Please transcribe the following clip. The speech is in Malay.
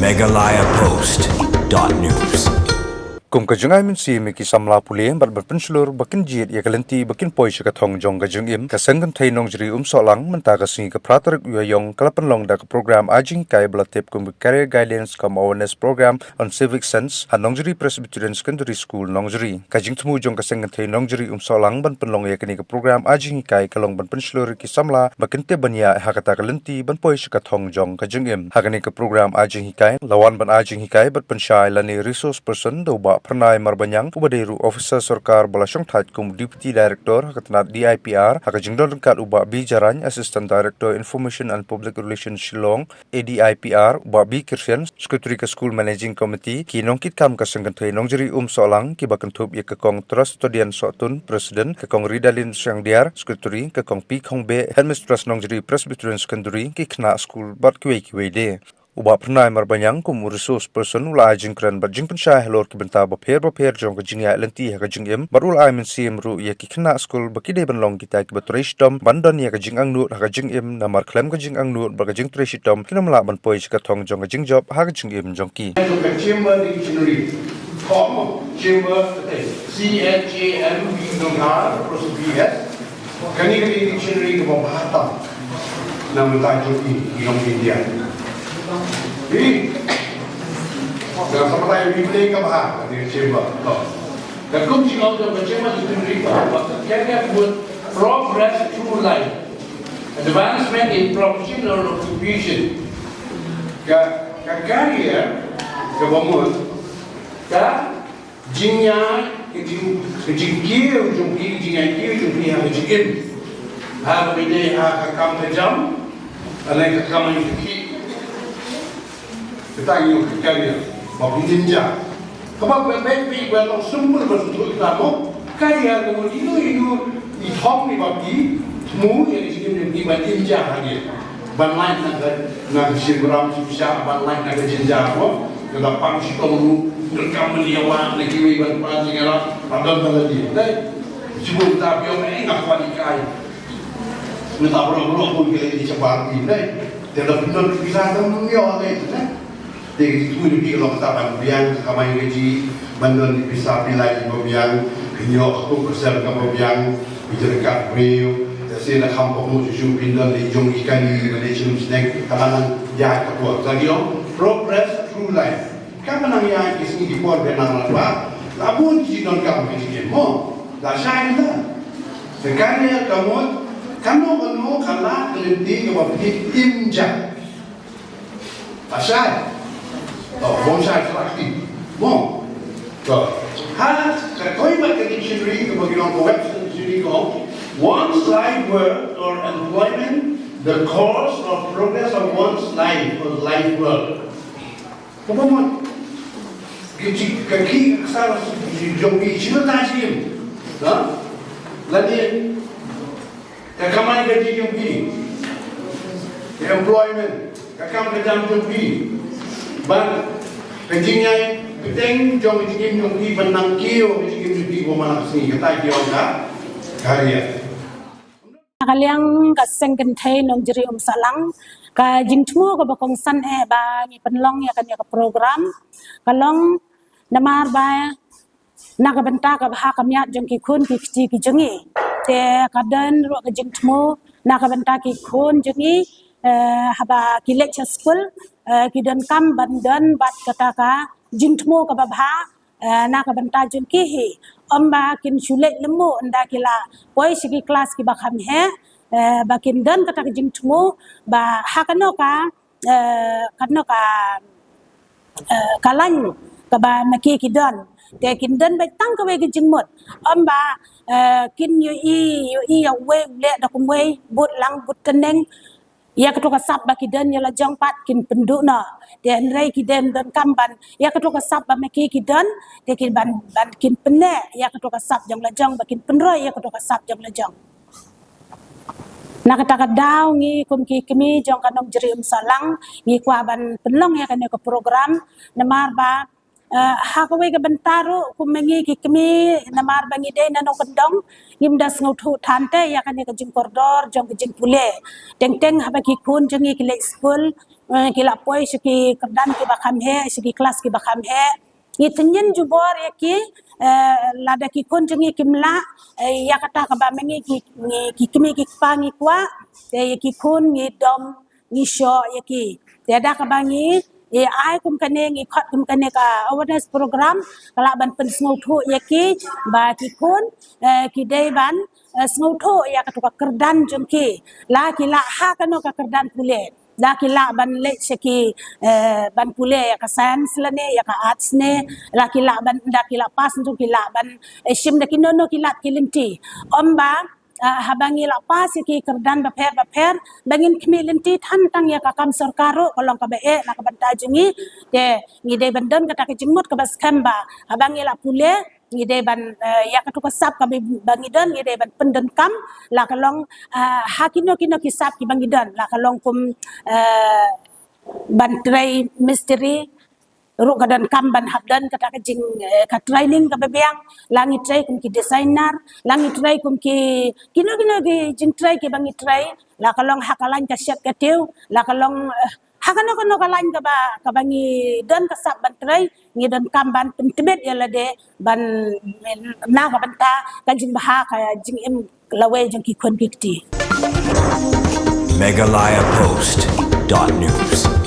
megalayapost.news. Kum kajungai min si miki samla puleng bat berpensulur bakin jit ya kalenti bakin poi ka thong jong ka jungim ka sangam thai nong jri solang menta ka singi ka pratar yong kalapan long da ka program ajing kai blatep kum career guidance kam awareness program on civic sense han nong jri presbyterian secondary school nong jri ka jing thmu jong ka sangam thai nong jri solang ban penlong ya kani ka program ajing kai kalong ban pensulur ki samla bakin te banya ha ka ta kalenti ban poi ka thong jong ka jungim ha kani ka program ajing kai lawan ban ajing kai bat penshai lani resource person do ba Pernai Marbanyang Ubaderu Officer Sarkar Balasong Thait kum Deputy Director Hakatnat DIPR Hakajingdol Kat Uba B Jarany Assistant Director Information and Public Relations Shillong ADIPR Uba B Kirsian Secretary ka School Managing Committee ki nongkit kam ka sangkanthai nongjeri solang ki bakantup ya kakong Trust Todian Sotun President kakong Ridalin Sangdiar Secretary kakong P Khongbe Headmistress Nongjeri Presbyterian Secondary ki khna school bat kiwe de Uba pernai Marbanyang kum resource person ula ajing kran barjing pensai helor ki benta bapher jong ka jingya lenti ha ka jingem barul ai min sim ru ya ki khna school bakide banlong kita ki batreistom bandan ya ka jingang nu ha ka jingem na mar klem ka jingang nu ba ka jing treshitom kinam la ban poi ka thong jong ka jingjob ha ka jingem jong ki chamber dictionary form chamber CHAMB dong ha plus BS kani dictionary ke bahasa nama tajuk ini di India. Jadi, dalam sampai Biblia ke bahasa di chamber. Dan kum jika kita bercakap di chamber, kita buat progress through life, advancement in professional occupation, ke career, ke bangun, ke jingnya, jingkiu, jingkiu, jingkim, ha berbeda, ha kam kejam, alai kam yang kita ingin kerja, maupun ninja. Kalau baik-baik kalau semua bersetuju kamu, kerja kemudian itu ihong ni bagi semua yang disini ninja lagi. Ban lain nak siram susah, ban lain nak jinja apa? Kita pangsi kamu rekam meliawat lagi ban pangsi kalau ada lagi. Tapi sebelum tapi orang enggak kualikai. Kita perlu pun kita dicepat ini. Tidak benar bisa temui itu. Jadi itu lebih kalau kita biang kamai gaji bandon bisa pilih biang penyok aku kesal kamu biang bicara beliau jadi nak kampung mu cucu pindah di jong ikan di Malaysia snack kalangan ya ketua jadi progress through life kamu nang yang di sini di port benang apa labun di non kamu di mo dah saya dah sekarang kamu kalah kelenti kamu imjak asal bonsai terakhir, kau ibarat dictionary kebagian website dictionary kau, one's life work or employment, the course or progress of one's life or life work. Kau mau kaki salah jombi cina tajim, lagi kakamai gaji jombi, employment, kakam kerja jombi. Ban kencingnya keteng jom kencing jom di benang kio kencing di bawah sini kata kio dah karya. Kalian kaseng kentai nong jeri salang ka jingtmu ka bakong san ba ni penlong ya kan ya ka program kalong namar ba naga benta ka bah kamyat jong ki kun ki jengi te kadan ro ka jingtmu naga benta ki kun jengi haba ki lecture school kidan kam bandan bat kataka jintmo ka babha na ka banta jun ki hi amba kin chulek lemu anda kila poi sigi kelas ki bakham he bakin dan kata jintmo ba hakano ka kalan ka ba maki kidan te kindan ba tang ka we ki jingmot amba kin yu i ya we le da kum we but lang but teneng ya ketua kasab baki dan ya lajang pat kin pendukna dan rai kidan dan kamban ya ketua kasab ba meki kidan de kin ban kin penne ya ketua kasab jang lajang bakin penroi ya ketua kasab jang lajang nak kata daw ngi kum ki kemi jang kanong jeri salang ngi kwa ban penlong ya kan ke program namar ba hakawe ka bantaro kumengi ki kemi namar bangi de nanong kendong ngimdas ngautu tante ya kan ka jing koridor jong ka jing pule teng teng haba ki kun jengi ki le school ki la poi ki kerdan ki bakam he ki kelas ki bakam he ni tenyen jubor ya ki lada ki kun jengi kimla ya kata ka ba mengi ki kemi ki pangi kwa ya ki kun ni dom ni sho ya ki tiada ka bangi ai kum kane ngi khat kum kane ka awareness program kala ban pen sngo thu ya ki ba ki kun ki dei ban sngo thu ya ka to ka kerdan jong ki la ha kano ka kerdan pule la ban le ki ban pule ya ka science la ne ya ka arts ne la ban da pas jong ki la ban shim da ki no ki lat ki linti omba habangi la pas ki kerdan baper bangin kemilenti tantang ya kakam sorkaro kolong ka be la ka banta jungi te ngi de bandan kata ke jimut ka bas kamba habangi la pule ngi de ban ya ka to sap ka bangi dan ngi de ban pendan kam la kalong hakino kino ki sap ki bangi dan la kalong kum ban tray misteri ru kadan kamban habdan kata ka jing ka training ka bebeang langi tray kum ki designer langi tray kum ki kino ki jing tray ki bangi tray la kalong hakalan ka syat ka tiu la kalong hakano ka lain ka ba ka bangi dan ka sap ban tray ngi dan kamban tibet ya la de ban na ka banta ka jing baha ka jing em lawe jing ki kon ki ti MegalayaPost.news